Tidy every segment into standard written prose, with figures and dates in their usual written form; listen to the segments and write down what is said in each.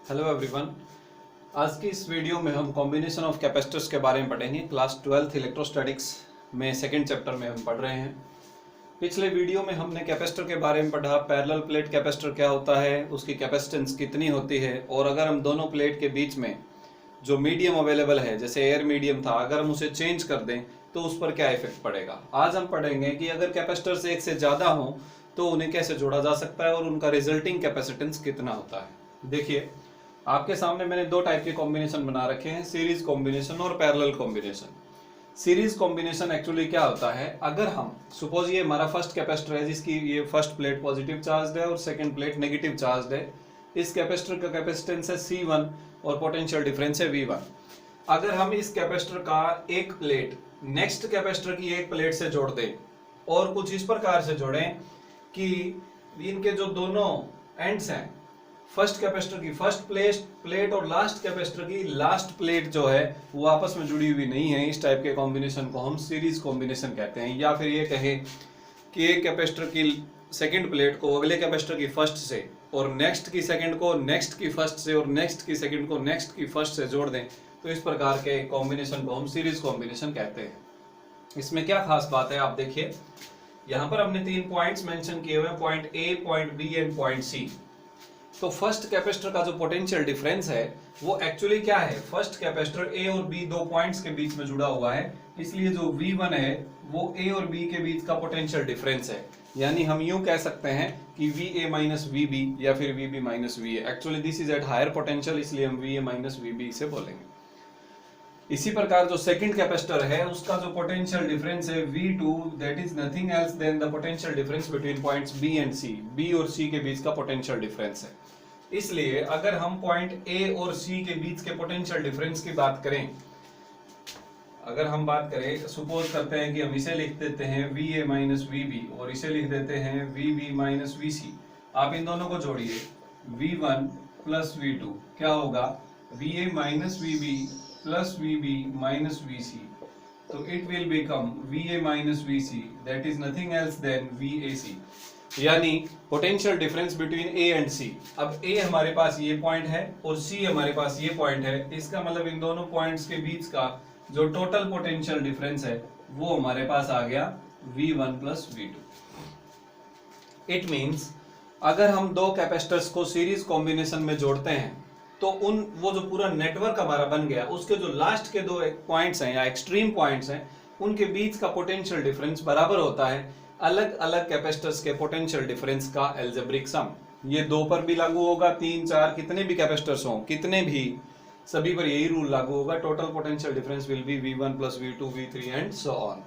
Hello everyone. आज की इस वीडियो में हम कॉम्बिनेशन ऑफ कैपेसिटर्स के बारे में पढ़ेंगे। क्लास 12th इलेक्ट्रोस्टैटिक्स में सेकंड चैप्टर में हम पढ़ रहे हैं। पिछले वीडियो में हमने कैपेसिटर के बारे में पढ़ा, पैरेलल प्लेट कैपेसिटर क्या होता है, उसकी कैपेसिटेंस कितनी होती है, और अगर हम दोनों प्लेट के बीच में जो मीडियम अवेलेबल है, जैसे एयर मीडियम था, अगर हम उसे चेंज कर दें तो उस पर क्या इफेक्ट पड़ेगा। आज हम पढ़ेंगे कि अगर कैपेसिटर्स एक से ज़्यादा हों तो उन्हें कैसे जोड़ा जा सकता है और उनका रिजल्टिंग कैपेसिटेंस कितना होता है। देखिए, आपके सामने मैंने दो टाइप के कॉम्बिनेशन बना रखे हैं, सीरीज कॉम्बिनेशन और parallel combination. Series combination actually क्या होता है, अगर हम सपोज ये हमारा फर्स्ट कैपेसिटर है जिसकी ये फर्स्ट प्लेट पॉजिटिव चार्ज है और सेकंड प्लेट नेगेटिव चार्ज है। इस कैपेसिटर का कैपेसिटेंस है C1 और पोटेंशियल डिफरेंस है V1। अगर हम इस कैपेसिटर का एक प्लेट नेक्स्ट कैपेसिटर की एक प्लेट से जोड़ दें और कुछ इस प्रकार से जोड़ें कि इनके जो दोनों एंड्स हैं, फर्स्ट कैपेसिटर की फर्स्ट प्लेट और लास्ट कैपेसिटर की लास्ट प्लेट जो है वो आपस में जुड़ी हुई नहीं है, इस टाइप के कॉम्बिनेशन को हम सीरीज कॉम्बिनेशन कहते हैं। या फिर ये कहें कि एक कैपेसिटर की सेकंड प्लेट को अगले कैपेसिटर की फर्स्ट से और नेक्स्ट की सेकंड को नेक्स्ट की फर्स्ट से और नेक्स्ट की सेकंड को नेक्स्ट की फर्स्ट से जोड़ दें, तो इस प्रकार के कॉम्बिनेशन को हम सीरीज कॉम्बिनेशन कहते हैं। इसमें क्या खास बात है, आप देखिए यहाँ पर हमने 3 पॉइंट्स मेंशन किए हुए हैं, point A, point B and point C. तो फर्स्ट कैपेसिटर का जो पोटेंशियल डिफरेंस है वो एक्चुअली क्या है, फर्स्ट कैपेसिटर ए और बी दो पॉइंट्स के बीच में जुड़ा हुआ है, इसलिए जो V1 है वो ए और बी के बीच का पोटेंशियल डिफरेंस है। यानी हम यूं कह सकते हैं कि VA माइनस VB या फिर VB minus VA। Actually this is at higher potential, इसलिए हम VA माइनस VB से बोलेंगे। इसी प्रकार जो सेकंड कैपेसिटर है उसका जो पोटेंशियल डिफरेंस है V2, that is nothing else than the potential difference between points B and C। B और C के बीच का पोटेंशियल डिफरेंस है। इसलिए अगर हम पॉइंट A और C के बीच के पोटेंशियल डिफरेंस की बात करें, अगर हम बात करें, सपोज करते हैं कि हम इसे लिख देते हैं VA माइनस VB और इसे लिख देते हैं VB माइनस VC। आप इन दोनों को जोड़िए, V1 प्लस V2 क्या होगा, VA minus VB plus VB minus VC। तो it will become VA minus VC, that is nothing else than VAC। यानी potential difference between A and C। अब A हमारे पास ये पॉइंट है और C हमारे पास ये पॉइंट है, इसका मतलब इन दोनों पॉइंट्स के बीच का जो टोटल पोटेंशियल डिफरेंस है वो हमारे पास आ गया V1 plus V2। It means अगर हम दो कैपेसिटर्स को सीरीज कॉम्बिनेशन में जोड़ते हैं तो वो जो पूरा नेटवर्क हमारा बन गया, उसके जो लास्ट के दो पॉइंट्स हैं या एक्सट्रीम पॉइंट्स हैं, उनके बीच का पोटेंशियल डिफरेंस बराबर होता है अलग अलग कैपेसिटर्स के पोटेंशियल डिफरेंस का अलजेब्रिक सम। ये दो पर भी लागू होगा, 3, 4 कितने भी कैपेसिटर्स हों, कितने भी, सभी पर यही रूल लागू होगा। Total potential difference will be V1 plus V2 V3 and so on.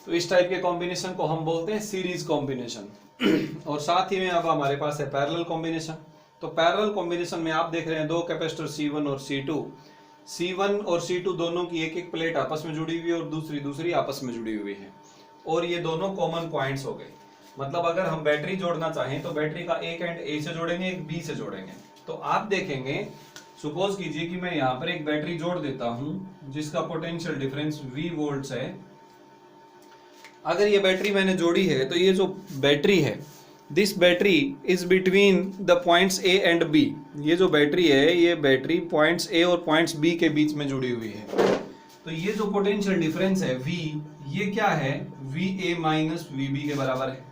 तो इस टाइप के कॉम्बिनेशन को हम बोलते हैं सीरीज कॉम्बिनेशन। और साथ ही में अब हमारे पास है पैरेलल कॉम्बिनेशन। तो पैरेलल कॉम्बिनेशन में आप देख रहे हैं दो कैपेसिटर C1 और C2। C1 और C2 दोनों की एक एक प्लेट आपस में जुड़ी हुई है और दूसरी आपस में जुड़ी हुई है, और ये दोनों कॉमन पॉइंट्स हो गए। मतलब अगर हम बैटरी जोड़ना चाहें तो बैटरी का एक एंड A से जोड़ेंगे, एक B से जोड़ेंगे। तो आप देखेंगे, सपोज कीजिए कि मैं यहाँ पर एक बैटरी जोड़ देता हूं जिसका पोटेंशियल डिफरेंस V वोल्ट्स है। अगर ये बैटरी मैंने जोड़ी है तो ये जो बैटरी है, this battery is between the points A and B। ये जो बैटरी है, ये बैटरी पॉइंट्स A और पॉइंट्स B के बीच में जुड़ी हुई है। तो ये जो पोटेंशियल डिफरेंस है V, ये क्या है, VA माइनस VB के बराबर है।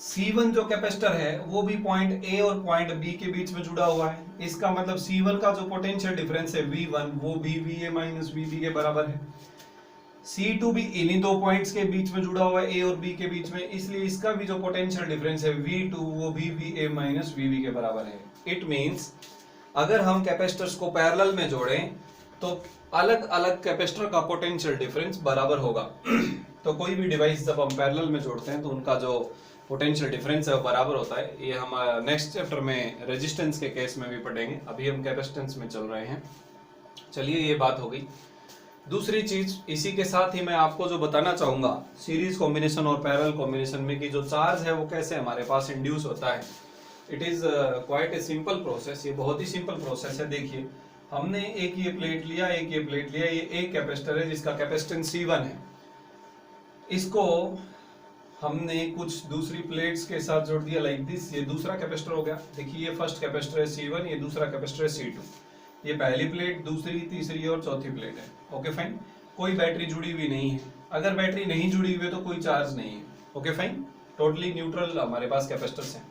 C1 जो कैपेसिटर है वो भी पॉइंट A और पॉइंट B के बीच में जुड़ा हुआ है, इसका मतलब C1 का जो पोटेंशियल डिफरेंस है V1, वो भी VA माइनस VB के बराबर है। C2 भी इन्हीं दो पॉइंट्स के बीच में जुड़ा हुआ है, A और B के बीच में, इसलिए इसका भी जो पोटेंशियल डिफरेंस है V2, वो भी VA माइनस VB के बराबर है। इट मींस अगर हम कैपेसिटर्स को पैरेलल में जोड़ें तो अलग अलग कैपेसिटर का पोटेंशियल डिफरेंस बराबर होगा। तो कोई भी डिवाइस जब हम पैरेलल में जोड़ते हैं तो उनका जो पोटेंशियल डिफरेंस है वो बराबर होता है। ये हम नेक्स्ट चैप्टर में रेजिस्टेंस के केस में भी पढ़ेंगे, अभी हम कैपेसिटेंस में चल रहे हैं। चलिए, ये बात हो गई। दूसरी चीज इसी के साथ ही मैं आपको जो बताना चाहूंगा सीरीज कॉम्बिनेशन और पैरेलल कॉम्बिनेशन में कि जो चार्ज है वो कैसे हमारे पास इंड्यूस होता है। It is quite a simple process, ये बहुत ही सिंपल प्रोसेस है। देखिए, हमने एक ये प्लेट लिया, एक ये प्लेट लिया, ये एक कैपेसिटर है जिसका कैपेसिटेंस C1 है। इसको हमने कुछ दूसरी प्लेट्स के साथ जोड़ दिया लाइक दिस। ये दूसरा कैपेसिटर हो गया। देखिए ये फर्स्ट कैपेसिटर है C1, ये दूसरा कैपेसिटर है C2। ये पहली प्लेट, दूसरी, तीसरी और चौथी प्लेट है। Okay fine. कोई बैटरी जुड़ी हुई नहीं है। अगर बैटरी नहीं जुड़ी हुई है तो कोई चार्ज नहीं है। Okay fine. टोटली न्यूट्रल हमारे पास कैपेसिटर्स हैं।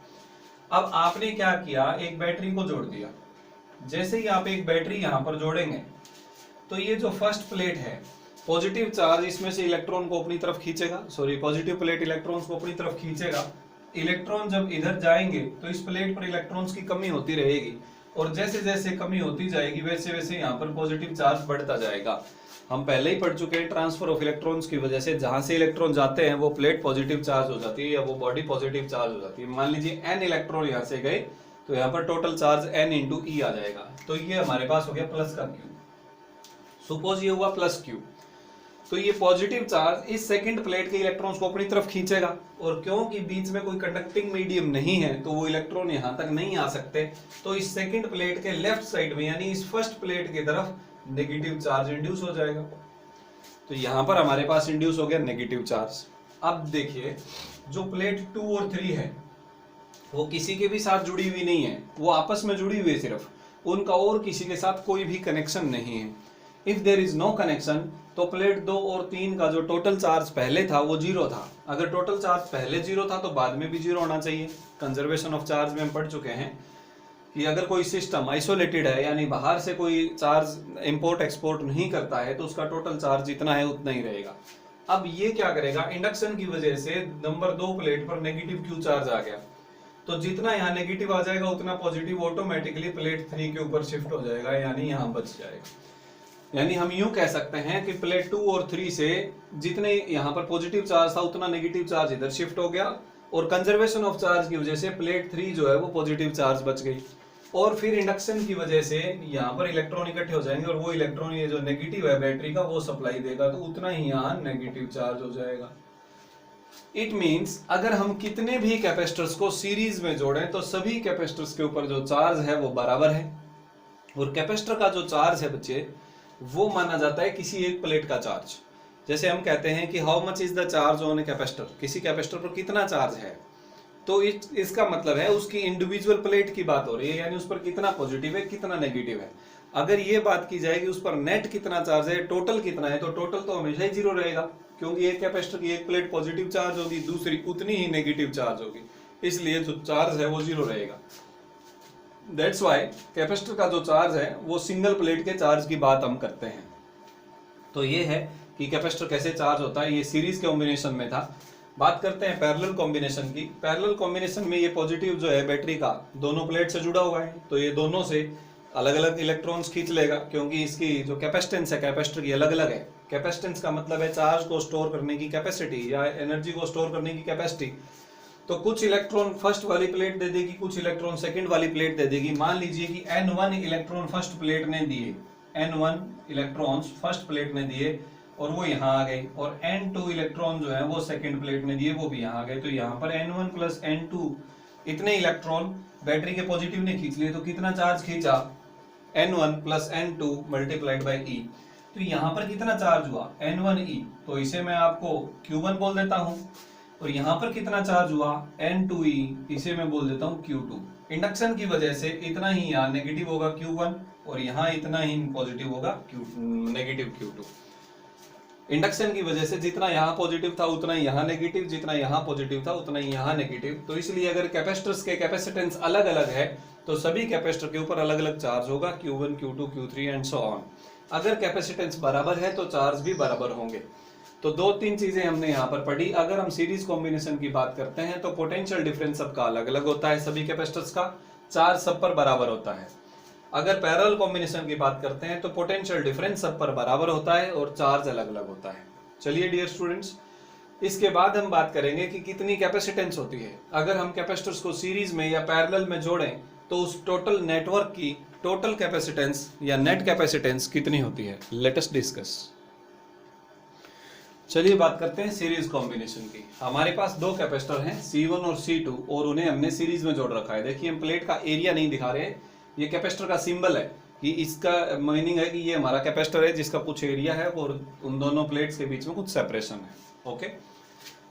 अब आपने क्या किया, एक बैटरी को जोड़ दिया। जैसे ही आप एक बैटरी यहां पर जोड़ेंगे तो ये जो फर्स्ट प्लेट है, पॉजिटिव चार्ज इसमें से इलेक्ट्रॉन को अपनी तरफ खींचेगा, सॉरी पॉजिटिव प्लेट इलेक्ट्रॉन्स को अपनी तरफ खींचेगा। इलेक्ट्रॉन जब इधर जाएंगे तो इस प्लेट पर इलेक्ट्रॉन्स की कमी होती रहेगी, और जैसे जैसे कमी होती जाएगी वैसे वैसे यहाँ पर पॉजिटिव चार्ज बढ़ता जाएगा। हम पहले ही पढ़ चुके हैं, ट्रांसफर ऑफ इलेक्ट्रॉन्स की वजह से जहां से इलेक्ट्रॉन जाते हैं वो प्लेट पॉजिटिव चार्ज हो जाती है या वो बॉडी पॉजिटिव चार्ज हो जाती है। मान लीजिए n इलेक्ट्रॉन यहाँ से गए तो यहाँ पर टोटल चार्ज n इंटू ई आ जाएगा। तो ये हमारे पास हो गया प्लस का क्यू। सपोज ये हुआ प्लस क्यू, तो ये पॉजिटिव चार्ज इस सेकंड प्लेट के इलेक्ट्रॉन्स को अपनी तरफ खींचेगा, और क्योंकि बीच में कोई कंडक्टिंग मीडियम नहीं है तो वो इलेक्ट्रॉन यहां तक नहीं आ सकते। तो इस सेकंड प्लेट के लेफ्ट साइड में यानी इस फर्स्ट प्लेट की तरफ नेगेटिव चार्ज इंड्यूस हो जाएगा। तो यहां पर हमारे पास इंड्यूस हो गया नेगेटिव चार्ज। अब देखिए जो प्लेट 2 और 3 है वो किसी के भी साथ जुड़ी हुई नहीं है, वो आपस में जुड़ी हुई है सिर्फ, उनका और किसी के साथ कोई भी कनेक्शन नहीं है। If there is no connection तो प्लेट 2 और 3 का जो टोटल चार्ज पहले था वो 0 था। अगर टोटल चार्ज पहले 0 था तो बाद में भी 0 होना चाहिए। कंजर्वेशन ऑफ चार्ज में हम पढ़ चुके हैं कि अगर कोई सिस्टम आइसोलेटेड है यानी बाहर से कोई चार्ज इंपोर्ट एक्सपोर्ट नहीं करता है तो उसका टोटल चार्ज जितना है उतना ही रहेगा। अब ये क्या करेगा, इंडक्शन की वजह से नंबर 2 प्लेट पर नेगेटिव क्यू चार्ज आ गया, तो जितना यहाँ नेगेटिव आ जाएगा उतना पॉजिटिव ऑटोमेटिकली प्लेट 3 के ऊपर शिफ्ट हो जाएगा, यानी यहाँ बच जाएगा। यानी हम यूं कह सकते हैं कि प्लेट 2 और 3 से जितने यहाँ पर पॉजिटिव चार्ज था उतना नेगेटिव चार्ज इधर शिफ्ट हो गया, और कंजर्वेशन ऑफ चार्ज की वजह से प्लेट 3 जो है वो पॉजिटिव चार्ज बच गई। और फिर इंडक्शन की वजह से यहाँ पर इलेक्ट्रॉन इकट्ठे हो जाएंगे और वो इलेक्ट्रॉन ये जो नेगेटिव है बैटरी का वो सप्लाई देगा, तो उतना ही यहाँ नेगेटिव चार्ज हो जाएगा। इट मीन्स अगर हम कितने भी कैपेसिटर्स को सीरीज में जोड़ें तो सभी कैपेसिटर्स के ऊपर जो चार्ज है वो बराबर है, और कैपेसिटर का जो चार्ज है बच्चे वो माना जाता है किसी एक प्लेट का चार्ज। जैसे हम कहते हैं कि how much is the charge on a capacitor, किसी कैपेसिटर पर कितना चार्ज है, तो इसका मतलब है उसकी इंडिविजुअल प्लेट की बात हो रही है, यानी उस पर कितना पॉजिटिव है कितना नेगेटिव है। अगर ये बात की जाएगी उस पर नेट कितना चार्ज है, टोटल कितना है, तो टोटल तो हमेशा ही 0 रहेगा, क्योंकि एक कैपेसिटर की एक प्लेट पॉजिटिव चार्ज होगी, दूसरी उतनी ही नेगेटिव चार्ज होगी, इसलिए जो चार्ज है वो 0 रहेगा। दैट्स वाई कैपेसिटर का जो चार्ज है वो सिंगल प्लेट के चार्ज की बात हम करते हैं। तो ये है कि कैपेसिटर कैसे चार्ज होता है, ये सीरीज कॉम्बिनेशन में था। बात करते हैं पैरेलल कॉम्बिनेशन की। पैरेलल कॉम्बिनेशन में ये पॉजिटिव जो है बैटरी का दोनों प्लेट से जुड़ा हुआ है, तो ये दोनों से अलग अलग इलेक्ट्रॉन्स खींच लेगा, क्योंकि इसकी जो कैपेसिटेंस है कैपेसिटर की अलग अलग है। कैपेसिटेंस का मतलब है चार्ज को स्टोर करने की कैपेसिटी या एनर्जी को स्टोर करने की कैपेसिटी। तो कुछ इलेक्ट्रॉन फर्स्ट वाली प्लेट दे देगी, कुछ इलेक्ट्रॉन सेकंड वाली प्लेट दे देगी। मान लीजिए कि n1 इलेक्ट्रॉन फर्स्ट प्लेट ने दिए, n1 इलेक्ट्रॉन्स फर्स्ट प्लेट ने दिए और वो यहाँ आ गए, और n2 इलेक्ट्रॉन जो है वो सेकंड प्लेट ने दिए, वो भी यहाँ आ गए। तो यहाँ पर n1 प्लस n2 इतने इलेक्ट्रॉन बैटरी के पॉजिटिव ने खींच लिए, तो कितना चार्ज खींचा, n1 plus n2 multiplied by E. तो यहाँ पर कितना चार्ज हुआ, n1e, तो इसे मैं आपको q1 बोल देता हूँ। और यहाँ पर कितना चार्ज हुआ, n2e, इसे मैं बोल देता हूँ q2। इंडक्शन की वजह से इतना ही यहाँ नेगेटिव होगा q1 और यहाँ इतना ही पॉजिटिव होगा नेगेटिव q2। इंडक्शन की वजह से जितना यहाँ पॉजिटिव था उतना ही यहाँ नेगेटिव, जितना यहाँ पॉजिटिव था उतना ही यहाँ नेगेटिव। तो इसलिए अगर कैपेसिटर्स के कैपेसिटेंस अलग अलग है तो सभी कैपेसिटर के ऊपर अलग अलग चार्ज होगा, q1, q2, q3 and so on. अगर कैपेसिटेंस बराबर है तो चार्ज भी बराबर होंगे। तो 2-3 चीजें हमने यहाँ पर पढ़ी। अगर हम सीरीज कॉम्बिनेशन की बात करते हैं तो पोटेंशियल डिफरेंस सबका अलग अलग होता है, सभी कैपेसिटर्स का चार्ज सब पर बराबर होता है। अगर पैरेलल कॉम्बिनेशन की बात करते हैं तो पोटेंशियल डिफरेंस सब पर बराबर होता है और चार्ज अलग अलग होता है। चलिए डियर स्टूडेंट्स, इसके बाद हम बात करेंगे कि कितनी कैपेसिटेंस होती है। अगर हम कैपेसिटर्स को सीरीज में या पैरेलल में जोड़ें तो उस टोटल नेटवर्क की टोटल कैपेसिटेंस या नेट कैपेसिटेंस कितनी होती है। Let us discuss. चलिए बात करते हैं सीरीज कॉम्बिनेशन की। हमारे पास 2 कैपेसिटर हैं C1 और C2 और उन्हें हमने सीरीज में जोड़ रखा है। देखिए हम प्लेट का एरिया नहीं दिखा रहे हैं, ये कैपेसिटर का सिंबल है कि इसका मीनिंग है कि ये हमारा कैपेसिटर है जिसका कुछ एरिया है और उन दोनों प्लेट्स के बीच में कुछ सेपरेशन है। ओके,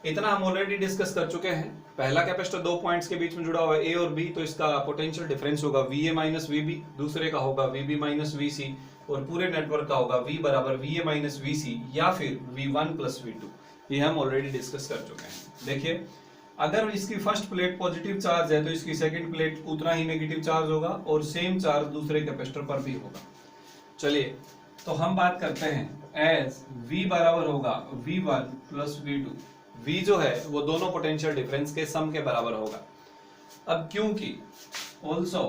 इतना हम ऑलरेडी डिस्कस कर चुके हैं। पहला कैपेसिटर 2 पॉइंट्स के बीच में जुड़ा हुआ है ए और बी, तो इसका पोटेंशियल डिफरेंस होगा VA माइनस VB, दूसरे का होगा VB माइनस VC, और पूरे नेटवर्क का होगा V बराबर VA माइनस VC या फिर V1 प्लस V2। ये हम ऑलरेडी डिस्कस कर चुके हैं। देखिए, अगर इसकी फर्स्ट प्लेट पॉजिटिव चार्ज है तो इसकी सेकंड प्लेट उतना ही नेगेटिव चार्ज होगा, और सेम चार्ज दूसरे कैपेसिटर पर भी होगा। चलिए, तो हम बात करते हैं एज V बराबर होगा V1 प्लस V2। V जो है वो दोनों पोटेंशियल डिफरेंस के सम के बराबर होगा। अब क्योंकि also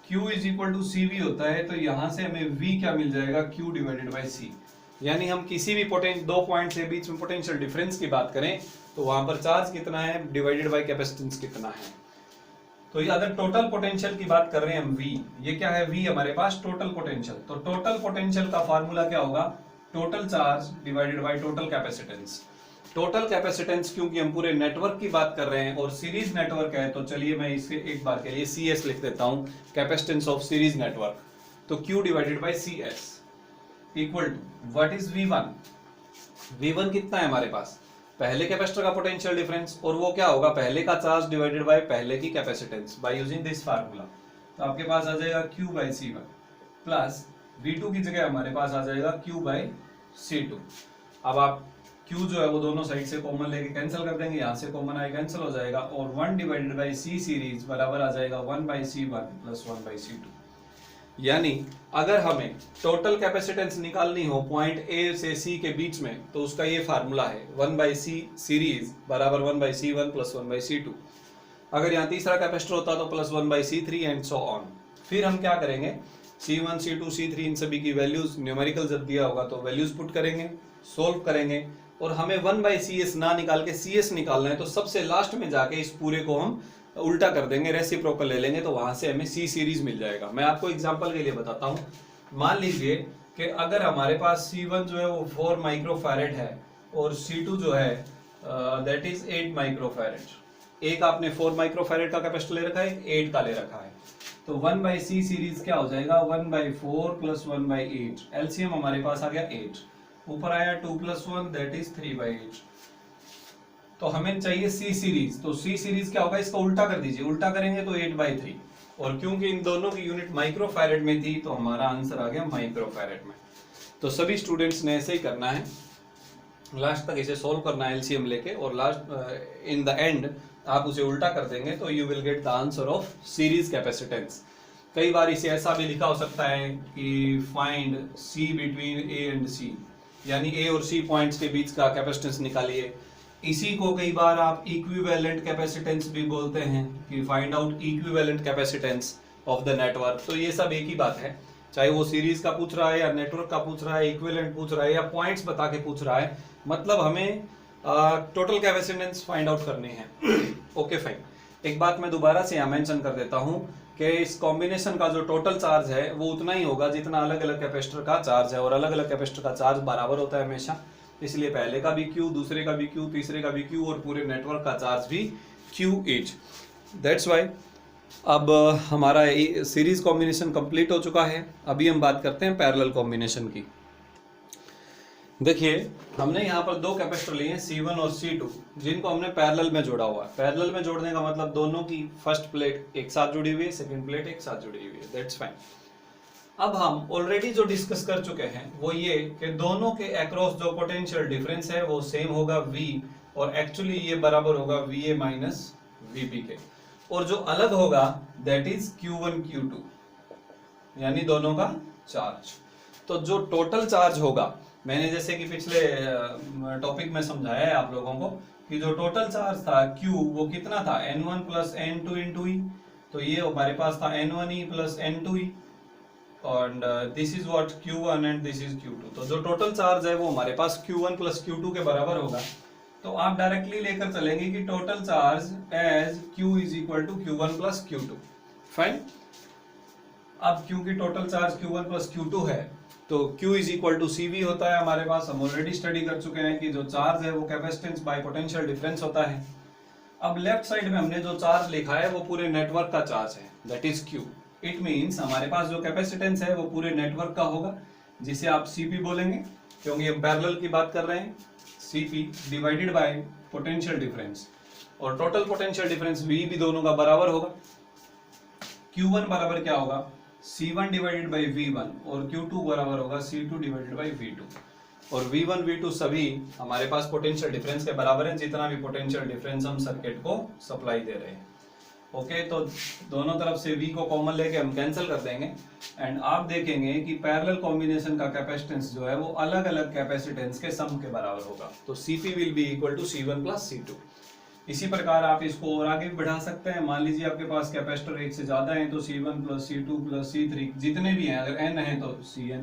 Q is equal to CV होता है, तो यहां से हमें V क्या मिल जाएगा, Q डिवाइडेड बाई C। यानी हम किसी भी दो पॉइंट के बीच में पोटेंशियल डिफरेंस की बात करें तो वहां पर चार्ज कितना है डिवाइडेड बाई कैपेसिटेंस कितना है। तो ये अगर टोटल पोटेंशियल की बात कर रहे हैं हम V, ये क्या है V हमारे पास टोटल पोटेंशियल। तो टोटल पोटेंशियल का फार्मूला क्या होगा, total charge divided by total capacitance. Total capacitance क्योंकि हम पूरे नेटवर्क की बात कर रहे हैं और सीरीज नेटवर्क है, तो चलिए मैं इसे एक बार के लिए CS लिख देता हूं, कैपेसिटेंस ऑफ सीरीज नेटवर्क। तो Q divided by CS equal to what is V1। V1 कितना है हमारे पास, पहले कैपेसिटर का पोटेंशियल डिफरेंस, और वो क्या होगा, पहले का चार्ज डिवाइडेड बाय पहले की capacitance by using this formula. तो आपके पास आ जाएगा Q by C1 plus V2 की जगह हमारे पास आ जाएगा Q बाई C2। अब आप Q जो है वो दोनों साइड से कॉमन लेके कैंसिल कर देंगे, यहाँ से कॉमन आए कैंसिल हो जाएगा, और 1 डिवाइडेड बाई C सीरीज बराबर आ जाएगा 1 by C1 plus 1 by C2। यानी अगर हमें टोटल कैपेसिटेंस निकालनी हो पॉइंट A से C के बीच में, तो उसका ये फार्मूला है 1 बाई C सीरीज बराबर 1 by C1 plus 1 by C2। अगर यहाँ तीसरा कैपेसिटर होता तो plus 1 by C3 and so on. फिर हम क्या करेंगे, C1 C2 C3 इन सभी की वैल्यूज न्यूमेरिकल जब दिया होगा तो वैल्यूज पुट करेंगे, सोल्व करेंगे, और हमें 1 बाई CS ना निकाल के CS निकालना है, तो सबसे लास्ट में जाके इस पूरे को हम उल्टा कर देंगे, रेसिप्रोकल ले लेंगे, तो वहां से हमें C सीरीज मिल जाएगा। मैं आपको एग्जांपल के लिए बताता हूं। मान लीजिए कि अगर हमारे पास C1 जो है वो 4 माइक्रोफैरेड है और C2 जो है दैट इज 8 माइक्रोफैरेड। एक आपने 4 माइक्रोफैरेड का कैपेसिटर ले रखा है, 8 का ले रखा है, तो 1 बाई C सीरीज क्या हो जाएगा, 1 बाई 4 प्लस 1 बाई 8। एलसीएम हमारे पास आ गया 8, ऊपर आया 2 प्लस 1 दैट इज 3 बाई 8। तो हमें चाहिए C सीरीज, तो C सीरीज क्या होगा, इसका उल्टा कर दीजिए, उल्टा करेंगे तो 8 बाई 3, और क्योंकि इन दोनों की यूनिट माइक्रोफैरेड में थी तो हमारा आंसर आ गया माइक्रोफैरेड में। तो सभी स्टूडेंट्स ने ऐसे ही करना है, लास्ट तक इसे सोल्व करना है एलसीएम लेके, और लास्ट इन द एंड आप उसे उल्टा कर देंगे तो you will get the answer of series capacitance. कई बार इसे ऐसा भी लिखा हो सकता है कि find C between A and C, यानी A और C पॉइंट्स के बीच का कैपेसिटेंस निकालिए। इसी को कई बार आप इक्विवेलेंट कैपेसिटेंस भी बोलते हैं कि find out equivalent capacitance of the network. तो ये सब एक ही बात है, चाहे वो सीरीज का पूछ रहा है या नेटवर्क का पूछ रहा है, इक्विवेलेंट पूछ रहा है या पॉइंट्स बता के पूछ रहा है, मतलब हमें टोटल कैपेसिटेंस फाइंड आउट करनी है। ओके फाइन, एक बात मैं दोबारा से यहाँ मेंशन कर देता हूँ कि इस कॉम्बिनेशन का जो टोटल चार्ज है वो उतना ही होगा जितना अलग अलग कैपेसिटर का चार्ज है, और अलग अलग कैपेसिटर का चार्ज बराबर होता है हमेशा, इसलिए पहले का भी Q, दूसरे का भी Q, तीसरे का भी Q, और पूरे नेटवर्क का चार्ज भी Q इच। दैट्स वाई अब हमारा सीरीज कॉम्बिनेशन कंप्लीट हो चुका है। अभी हम बात करते हैं पैरेलल कॉम्बिनेशन की। देखिए, हमने यहाँ पर दो कैपेसिटर लिए हैं C1 और C2, जिनको हमने पैरेलल में जोड़ा हुआ है। पैरेलल में जोड़ने का मतलब दोनों की फर्स्ट प्लेट एक साथ जुड़ी हुई है, सेकंड प्लेट एक साथ जुड़ी हुई है, दैट्स फाइन। अब हम ऑलरेडी जो डिस्कस कर चुके हैं वो ये कि दोनों के अक्रॉस जो पोटेंशियल डिफरेंस है वो सेम होगा V, और एक्चुअली ये बराबर होगा VA माइनस VB के, और जो अलग होगा दैट इज Q1 Q2, यानी दोनों का चार्ज। तो जो टोटल चार्ज होगा, मैंने जैसे कि पिछले टॉपिक में समझाया है आप लोगों को कि जो टोटल चार्ज था Q वो कितना था, N1 plus N2 into E, तो ये हमारे पास था N1E प्लस N2E, और this is what Q1 and this is Q2। तो जो टोटल चार्ज है वो हमारे पास Q1 प्लस Q2 के बराबर होगा। तो आप डायरेक्टली लेकर चलेंगे कि total charge as Q is equal to Q1 plus Q2, fine. अब क्योंकि total charge Q1 plus Q2 है तो Q is equal to CV होता है हमारे पास। हम ऑलरेडी स्टडी कर चुके हैं कि जो चार्ज है वो कैपेसिटेंस बाय पोटेंशियल डिफरेंस होता है। अब लेफ्ट साइड में हमने जो चार्ज लिखा है वो पूरे नेटवर्क का चार्ज है, that is Q। It means हमारे पास जो कैपेसिटेंस है वो पूरे नेटवर्क का होगा, जिसे आप CP बोलेंगे क्योंकि हम पैरेलल की बात कर रहे हैं। CP divided by potential difference, और टोटल पोटेंशियल डिफरेंस V भी दोनों का बराबर होगा। Q1 बराबर क्या होगा, C1 डिवाइडेड बाई V1, और Q2 बराबर होगा C2 डिवाइडेड बाई V2। और V1 V2 सभी हमारे पास पोटेंशियल डिफरेंस के बराबर है, जितना भी पोटेंशियल डिफरेंस हम सर्किट को सप्लाई दे रहे हैं। ओके, तो दोनों तरफ से V को कॉमन लेके हम कैंसिल कर देंगे, एंड आप देखेंगे कि पैरेलल कॉम्बिनेशन का कैपेसिटेंस जो है वो अलग अलग कैपेसिटेंस के सम के बराबर होगा। तो Cp will be equal to C1 plus C2। इसी प्रकार आप इसको और आगे भी बढ़ा सकते हैं। मान लीजिए आपके पास कैपेसिटर एक से ज्यादा है, तो C1 plus C2 plus C3 जितने भी हैं, अगर n है तो Cn।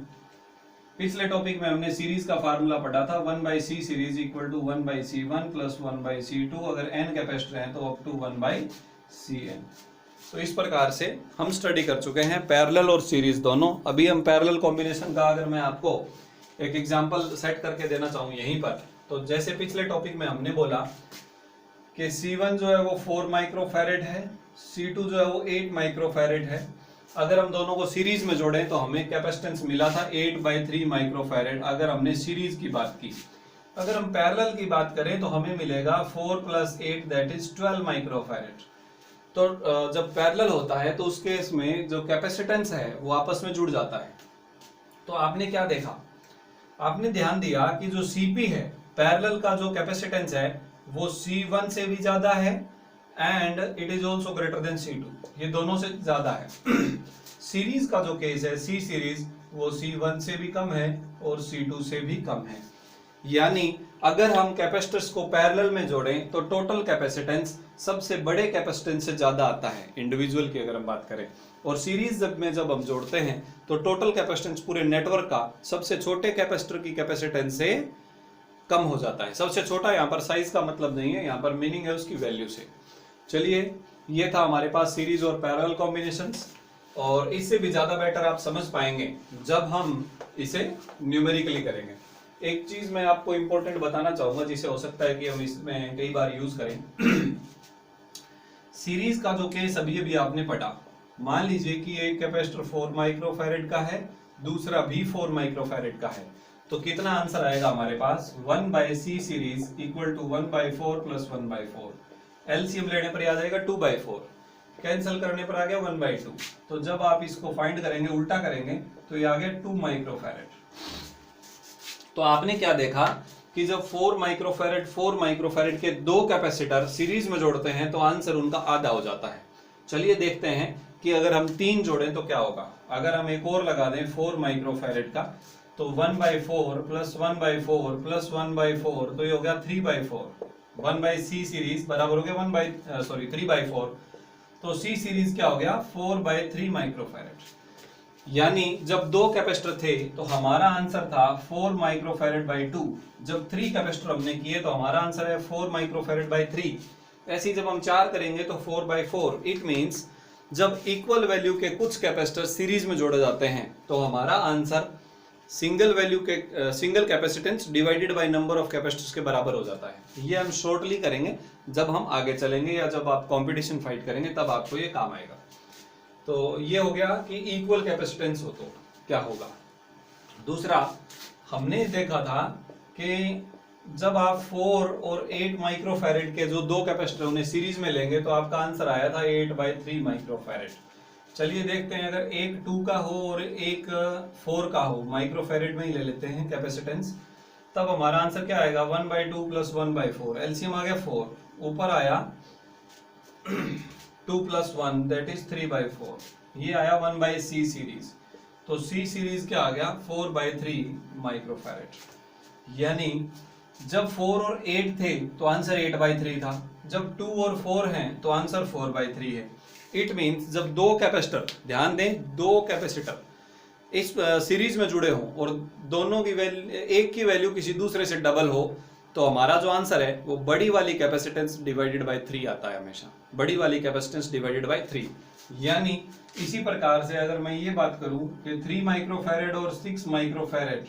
पिछले टॉपिक में हमने सीरीज का फार्मूला पढ़ा था, 1/C series equal to 1/C1 plus 1/C2, अगर n कैपेसिटर हैं तो अप टू 1/Cn। तो इस प्रकार से हम स्टडी कर चुके हैं पैरेलल और सीरीज दोनों। अभी हम पैरेलल कॉम्बिनेशन का अगर मैं आपको एक एग्जांपल सेट करके देना चाहूँ यहीं पर, तो जैसे पिछले टॉपिक में हमने बोला कि C1 जो है वो 4 माइक्रोफैरेड है, C2 जो है वो 8 माइक्रोफैरेड है। अगर हम दोनों को सीरीज में जोड़ें तो हमें कैपेसिटेंस मिला था 8/3 माइक्रोफैरेड, अगर हमने सीरीज की बात की। अगर हम पैरेलल की बात करें तो हमें मिलेगा 4 + 8 दैट इज 12 माइक्रोफैरेड। तो जब पैरेलल होता है तो उस केस में जो कैपेसिटेंस है वो आपस में जुड़ जाता है। तो आपने क्या देखा, आपने ध्यान दिया कि जो Cp है पैरेलल का जो कैपेसिटेंस है वो C1 से भी ज्यादा है, and it is also greater than C2, ये दोनों से ज्यादा है। सीरीज का जो केस है C सीरीज, वो C1 से भी कम है और C2 से भी कम है। यानी अगर हम कैपेसिटर्स को पैरेलल में जोड़ें तो टोटल कैपेसिटेंस सबसे बड़े कैपेसिटेंस से ज्यादा आता है इंडिविजुअल की अगर हम बात करें, और सीरीज में जब हम जोड़ते हैं तो टोटल कैपेसिटेंस पूरे नेटवर्क का सबसे छोटे कैपेसिटर की कैपेसिटेंस से कम हो जाता है। सबसे छोटा यहाँ पर साइज का मतलब नहीं है, यहाँ पर मीनिंग है उसकी वैल्यू से। चलिए, ये था हमारे पास सीरीज और पैरेलल कॉम्बिनेशंस, और इससे भी ज्यादा बेटर आप समझ पाएंगे जब हम इसे न्यूमेरिकली करेंगे। एक चीज मैं आपको इंपॉर्टेंट बताना चाहूंगा जिसे हो सकता है कि हम इसमें कई बार यूज करें। सीरीज का जो केस अभी आपने पढ़ा, मान लीजिए कि एक कैपेसिटर 4 माइक्रोफैरेड का है, दूसरा भी 4 माइक्रोफैरेड का है, तो कितना आंसर आएगा हमारे पास, 1/C series equal to 1/4 plus 1/4। LCM लेने पर आ जाएगा 2/4, कैंसिल करने पर आ गया 1/2। तो जब आप इसको फाइंड करेंगे, उल्टा करेंगे, तो ये आ गया 2 माइक्रोफैरेड। तो आपने क्या देखा कि जब 4 माइक्रोफैरेड के दो कैपेसिटर सीरीज में जोड़ते हैं तो आंसर उनका आधा हो जाता है। चलिए देखते हैं कि अगर हम 3 जोड़ें तो क्या होगा। अगर हम एक और लगा दें 4 माइक्रोफैरेड का, तो 1/4 प्लस 1/4 प्लस 1/4, तो ये हो गया 3/4। 1/C सीरीज बराबर हो गया 3/4, तो C सीरीज क्या हो गया 4/3 माइक्रोफैरेड। यानी जब दो कैपेसिटर थे तो हमारा आंसर था 4 माइक्रोफैरेड बाई 2। जब 3 कैपेसिटर हमने किए तो हमारा आंसर है 4 माइक्रोफैरेड बाई 3। ऐसे ही जब हम 4 करेंगे तो 4/4। इट मींस जब इक्वल वैल्यू के कुछ कैपेसिटर सीरीज में जोड़े जाते हैं तो हमारा answer single capacitance divided by number of capacitors के बराबर हो जाता है। ये हम शॉर्टली करेंगे जब हम आगे चलेंगे, या जब आप कंपटीशन फाइट करेंगे तब आपको ये काम आएगा। तो ये हो गया कि इक्वल कैपेसिटेंस हो तो क्या होगा। दूसरा, हमने देखा था कि जब आप 4 और 8 माइक्रोफैरेड के जो दो कैपेसिटर उन्हें सीरीज में लेंगे तो आपका आंसर आया था 8/3 माइक्रोफैरेड। चलिए देखते हैं, अगर एक 2 का हो और एक 4 का हो, माइक्रोफैरेड में ही ले लेते हैं कैपेसिटेंस, तब हमारा आंसर क्या आएगा 1/2 प्लस 1/4। एलसीएम आ गया 4, ऊपर आया 2 + 1 दैट इज 3/4। ये आया 1/C सीरीज, तो C सीरीज क्या आ गया 4/3 माइक्रोफैरेड। यानी जब 4 और 8 थे तो आंसर 8/3 था, जब 2 और 4 हैं तो आंसर 4/3 है। इट मींस जब दो कैपेसिटर, ध्यान दें, दो कैपेसिटर इस सीरीज में जुड़े हों और दोनों की वैल्यू, एक की वैल्यू किसी दूसरे से डबल हो, तो हमारा जो आंसर है वो बड़ी वाली कैपेसिटेंस डिवाइडेड बाय 3 आता है हमेशा, बड़ी वाली कैपेसिटेंस डिवाइडेड बाय 3। यानी इसी प्रकार से अगर मैं ये बात करूं कि 3 माइक्रोफैरेड और 6 माइक्रोफैरेड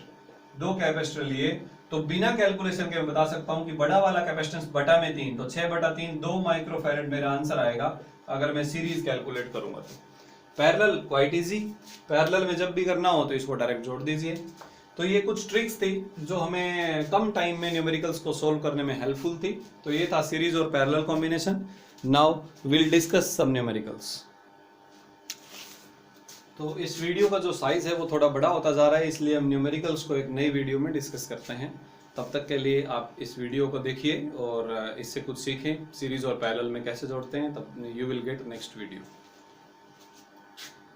दो कैपेसिटर लिए, तो बिना कैलकुलेशन के मैं बता सकता हूं कि बड़ा वाला कैपेसिटेंस बटा में 3, तो 6/3 2 माइक्रोफैरेड मेरा आंसर आएगा अगर मैं सीरीज कैलकुलेट करूंगा। तो पैरेलल क्वाइट इजी, पैरेलल में जब भी करना हो तो इसको डायरेक्ट जोड़ दीजिए। तो ये कुछ ट्रिक्स थी जो हमें कम टाइम में न्यूमेरिकल्स को सोल्व करने में हेल्पफुल थी। तो ये था सीरीज और parallel combination. Now will discuss some numericals. तो इस वीडियो का जो साइज है वो थोड़ा बड़ा होता जा रहा है, इसलिए हम न्यूमेरिकल्स को एक नई वीडियो में डिस्कस करते हैं। तब तक के लिए आप इस वीडियो को देखिए और इससे कुछ सीखें, सीरीज और पैरेलल में कैसे जोड़ते हैं। तब you will get next video.